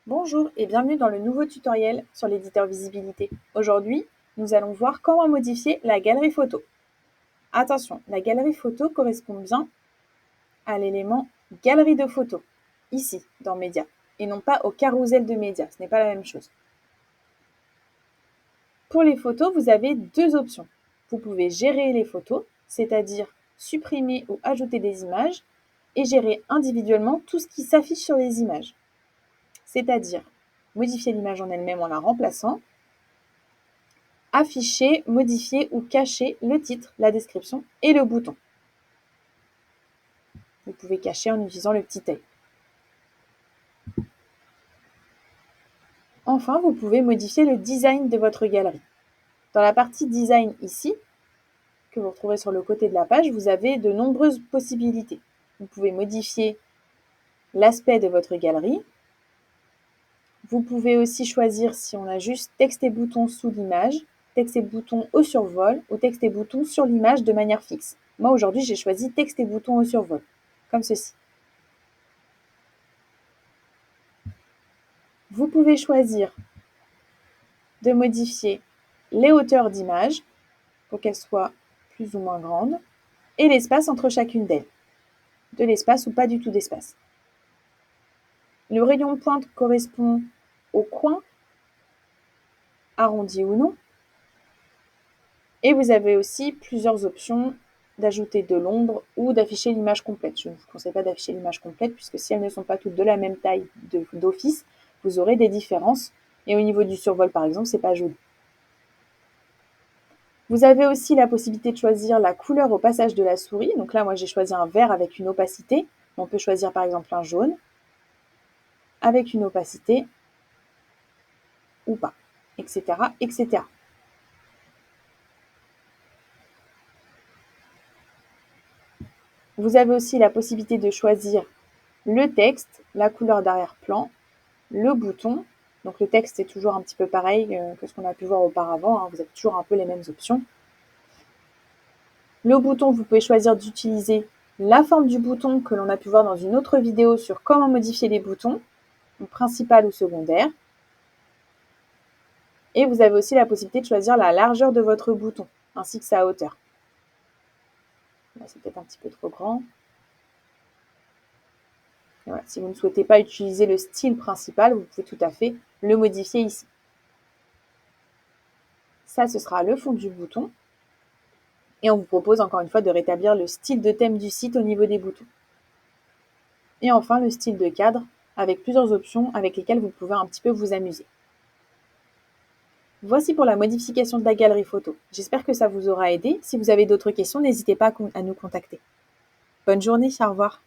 Bonjour et bienvenue dans le nouveau tutoriel sur l'éditeur Visibilité. Aujourd'hui, nous allons voir comment modifier la galerie photo. Attention, la galerie photo correspond bien à l'élément galerie de photos, ici, dans Médias, et non pas au carrousel de médias, ce n'est pas la même chose. Pour les photos, vous avez deux options. Vous pouvez gérer les photos, c'est-à-dire supprimer ou ajouter des images, et gérer individuellement tout ce qui s'affiche sur les images. C'est-à-dire modifier l'image en elle-même en la remplaçant, afficher, modifier ou cacher le titre, la description et le bouton. Vous pouvez cacher en utilisant le petit œil. Enfin, vous pouvez modifier le design de votre galerie. Dans la partie design ici, que vous retrouverez sur le côté de la page, vous avez de nombreuses possibilités. Vous pouvez modifier l'aspect de votre galerie. Vous pouvez aussi choisir si on a juste texte et boutons sous l'image, texte et boutons au survol ou texte et boutons sur l'image de manière fixe. Moi aujourd'hui j'ai choisi texte et boutons au survol, comme ceci. Vous pouvez choisir de modifier les hauteurs d'image pour qu'elles soient plus ou moins grandes et l'espace entre chacune d'elles, de l'espace ou pas du tout d'espace. Le rayon de pointe correspond au coin, arrondi ou non. Et vous avez aussi plusieurs options d'ajouter de l'ombre ou d'afficher l'image complète. Je ne vous conseille pas d'afficher l'image complète puisque si elles ne sont pas toutes de la même taille d'office, vous aurez des différences. Et au niveau du survol, par exemple, c'est pas joli. Vous avez aussi la possibilité de choisir la couleur au passage de la souris. Donc là, moi, j'ai choisi un vert avec une opacité. On peut choisir par exemple un jaune avec une opacité ou pas, etc., etc. Vous avez aussi la possibilité de choisir le texte, la couleur d'arrière-plan, le bouton. Donc le texte est toujours un petit peu pareil que ce qu'on a pu voir auparavant. Vous avez toujours un peu les mêmes options. Le bouton, vous pouvez choisir d'utiliser la forme du bouton que l'on a pu voir dans une autre vidéo sur comment modifier les boutons, donc principal ou secondaire. Et vous avez aussi la possibilité de choisir la largeur de votre bouton, ainsi que sa hauteur. Là, c'est peut-être un petit peu trop grand. Voilà, si vous ne souhaitez pas utiliser le style principal, vous pouvez tout à fait le modifier ici. Ça, ce sera le fond du bouton. Et on vous propose encore une fois de rétablir le style de thème du site au niveau des boutons. Et enfin, le style de cadre, avec plusieurs options avec lesquelles vous pouvez un petit peu vous amuser. Voici pour la modification de la galerie photo. J'espère que ça vous aura aidé. Si vous avez d'autres questions, n'hésitez pas à nous contacter. Bonne journée, au revoir.